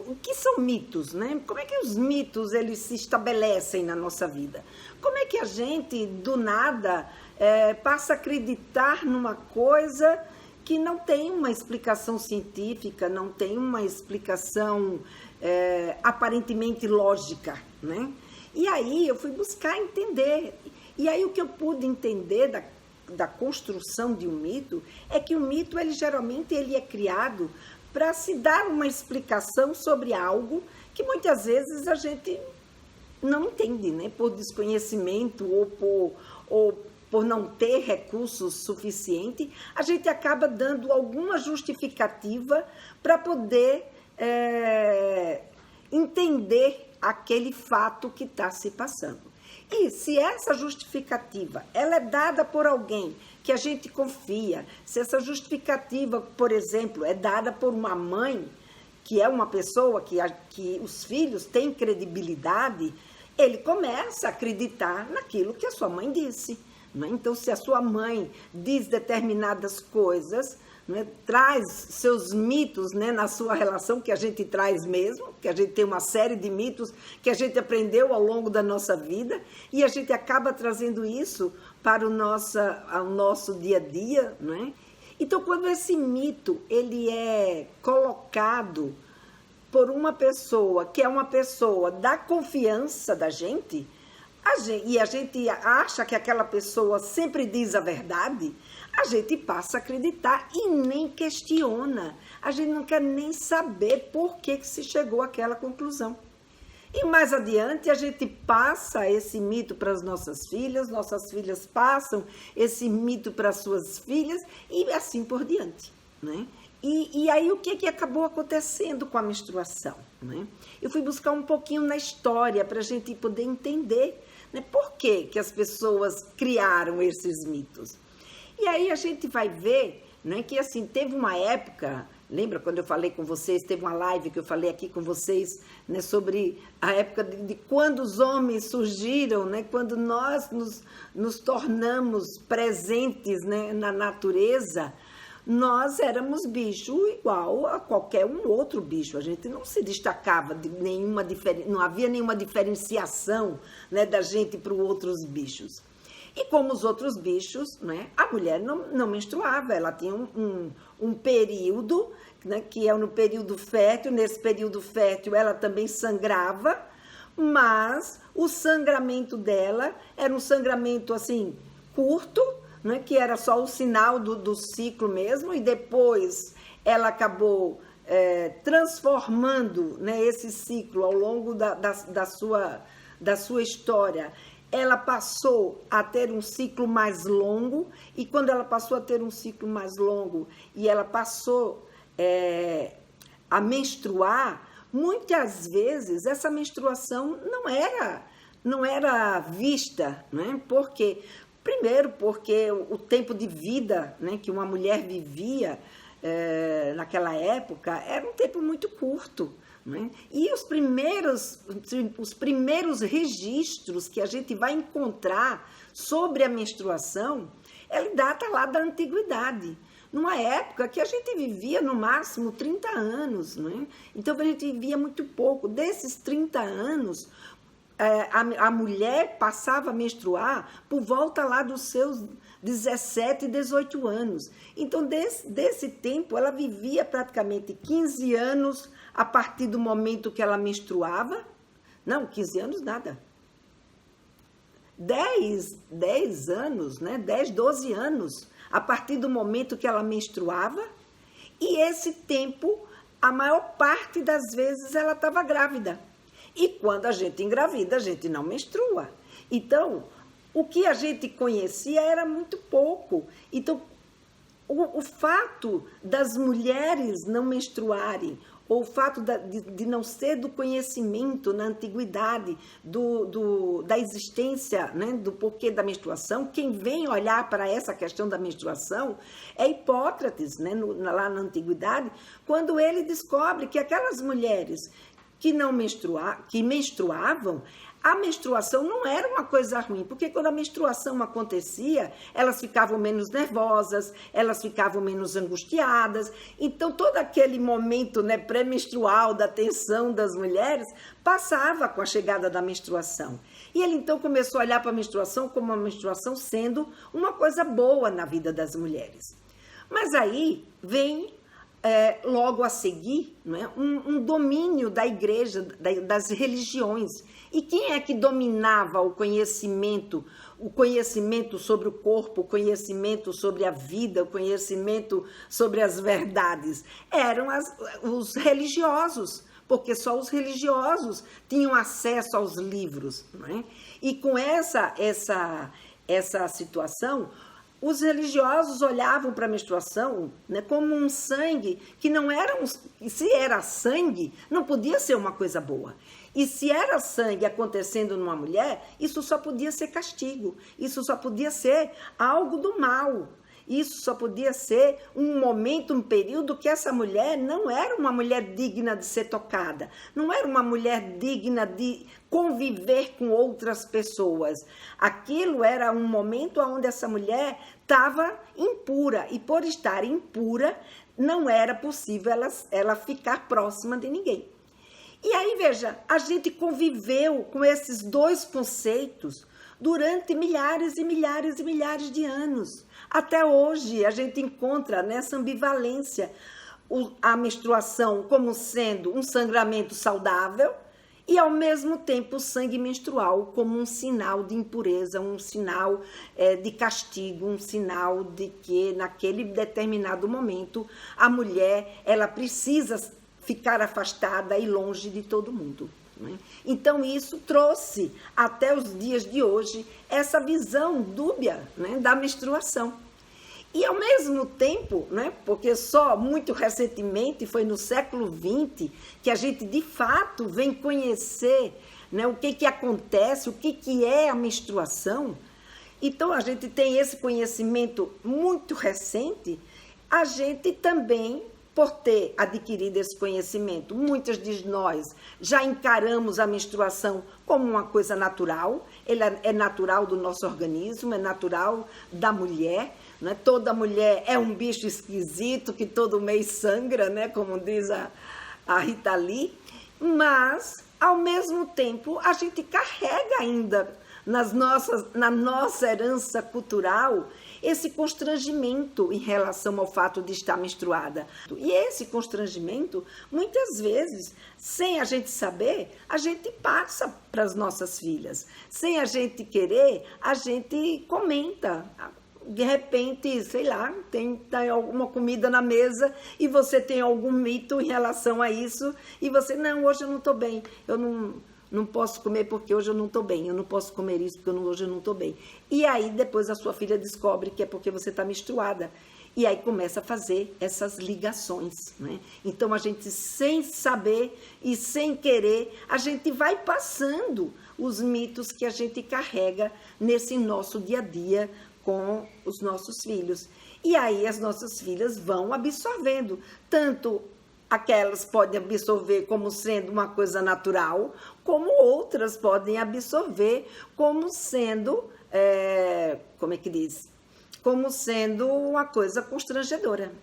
o que são mitos, né? Como é que os mitos eles se estabelecem na nossa vida? Como é que a gente, do nada, passa a acreditar numa coisa que não tem uma explicação científica, não tem uma explicação aparentemente lógica, né? E aí eu fui buscar entender. E aí o que eu pude entender da construção de um mito é que o mito, geralmente, ele é criado para se dar uma explicação sobre algo que muitas vezes a gente não entende, né? Por desconhecimento ou por não ter recursos suficientes, a gente acaba dando alguma justificativa para poder entender aquele fato que está se passando. E se essa justificativa ela é dada por alguém que a gente confia, se essa justificativa, por exemplo, é dada por uma mãe, que é uma pessoa que os filhos têm credibilidade, ele começa a acreditar naquilo que a sua mãe disse. Né? Então, se a sua mãe diz determinadas coisas, né, traz seus mitos, né, na sua relação, que a gente traz mesmo, que a gente tem uma série de mitos que a gente aprendeu ao longo da nossa vida, e a gente acaba trazendo isso para o nosso dia a dia. Né? Então, quando esse mito ele é colocado por uma pessoa que é uma pessoa da confiança da gente, e a gente acha que aquela pessoa sempre diz a verdade, a gente passa a acreditar e nem questiona. A gente não quer nem saber por que se chegou àquela conclusão. E mais adiante a gente passa esse mito para as nossas filhas passam esse mito para as suas filhas e assim por diante, né? E aí o que acabou acontecendo com a menstruação, né? Eu fui buscar um pouquinho na história para a gente poder entender, né, por que as pessoas criaram esses mitos. E aí a gente vai ver, né, que assim, teve uma época, lembra quando eu falei com vocês, teve uma live que eu falei aqui com vocês, né, sobre a época de quando os homens surgiram, né, quando nós nos tornamos presentes, né, na natureza. Nós éramos bicho igual a qualquer um outro bicho. A gente não se destacava de nenhuma diferença, não havia nenhuma diferenciação, né, da gente para os outros bichos. E como os outros bichos, né, a mulher não menstruava, ela tinha um período, né, que é no período fértil. Nesse período fértil ela também sangrava, mas o sangramento dela era um sangramento assim curto, né, que era só o sinal do ciclo mesmo, e depois ela acabou transformando, né, esse ciclo ao longo da sua história. Ela passou a ter um ciclo mais longo, e quando ela passou a ter um ciclo mais longo e ela passou a menstruar, muitas vezes essa menstruação não era vista, né? Porque primeiro, porque o tempo de vida, né, que uma mulher vivia naquela época era um tempo muito curto. Né? E os primeiros registros que a gente vai encontrar sobre a menstruação, ele data lá da antiguidade, numa época que a gente vivia no máximo 30 anos. Né? Então a gente vivia muito pouco. Desses 30 anos, a mulher passava a menstruar por volta lá dos seus 17, 18 anos. Então, desse tempo, ela vivia praticamente 15 anos a partir do momento que ela menstruava. Não, 15 anos nada. 10 anos, né? 10, 12 anos a partir do momento que ela menstruava. E esse tempo, a maior parte das vezes, ela estava grávida. E quando a gente engravida, a gente não menstrua. Então, o que a gente conhecia era muito pouco. Então, o fato das mulheres não menstruarem, ou o fato de não ser do conhecimento na antiguidade da existência, né, do porquê da menstruação, quem vem olhar para essa questão da menstruação é Hipócrates, né, lá na antiguidade, quando ele descobre que aquelas mulheres que menstruavam, a menstruação não era uma coisa ruim, porque quando a menstruação acontecia, elas ficavam menos nervosas, elas ficavam menos angustiadas. Então, todo aquele momento, né, pré-menstrual da tensão das mulheres passava com a chegada da menstruação. E ele então começou a olhar para a menstruação como a menstruação sendo uma coisa boa na vida das mulheres. Mas aí vem logo a seguir, né, um domínio da igreja, das religiões. E quem é que dominava o conhecimento sobre o corpo, o conhecimento sobre a vida, o conhecimento sobre as verdades? Eram os religiosos, porque só os religiosos tinham acesso aos livros, né? E com essa situação, os religiosos olhavam para a menstruação, né, como um sangue que não era se era sangue, não podia ser uma coisa boa. E se era sangue acontecendo numa mulher, isso só podia ser castigo, isso só podia ser algo do mal. Isso só podia ser um momento, um período que essa mulher não era uma mulher digna de ser tocada, não era uma mulher digna de conviver com outras pessoas. Aquilo era um momento onde essa mulher estava impura, e por estar impura, não era possível ela ficar próxima de ninguém. E aí, veja, a gente conviveu com esses dois conceitos durante milhares e milhares e milhares de anos. Até hoje, a gente encontra nessa ambivalência a menstruação como sendo um sangramento saudável e, ao mesmo tempo, o sangue menstrual como um sinal de impureza, um sinal de castigo, um sinal de que, naquele determinado momento, a mulher ela precisa ficar afastada e longe de todo mundo. Então, isso trouxe até os dias de hoje essa visão dúbia, né, da menstruação. E, ao mesmo tempo, né, porque só muito recentemente, foi no século XX, que a gente, de fato, vem conhecer, né, o que acontece, o que é a menstruação. Então, a gente tem esse conhecimento muito recente, a gente também, por ter adquirido esse conhecimento, muitas de nós já encaramos a menstruação como uma coisa natural, ela é natural do nosso organismo, é natural da mulher, né? Toda mulher é um bicho esquisito que todo mês sangra, né? Como diz a Rita Lee, mas, ao mesmo tempo, a gente carrega ainda na nossa herança cultural esse constrangimento em relação ao fato de estar menstruada. E esse constrangimento, muitas vezes, sem a gente saber, a gente passa para as nossas filhas. Sem a gente querer, a gente comenta. De repente, sei lá, tem alguma comida na mesa e você tem algum mito em relação a isso e você, não, hoje eu não estou bem, eu não posso comer porque hoje eu não estou bem, eu não posso comer isso porque hoje eu não estou bem. E aí depois a sua filha descobre que é porque você está menstruada. E aí começa a fazer essas ligações, né? Então a gente, sem saber e sem querer, a gente vai passando os mitos que a gente carrega nesse nosso dia a dia com os nossos filhos. E aí as nossas filhas vão absorvendo, tanto aquelas podem absorver como sendo uma coisa natural, como outras podem absorver como sendo, como é que diz? Como sendo uma coisa constrangedora.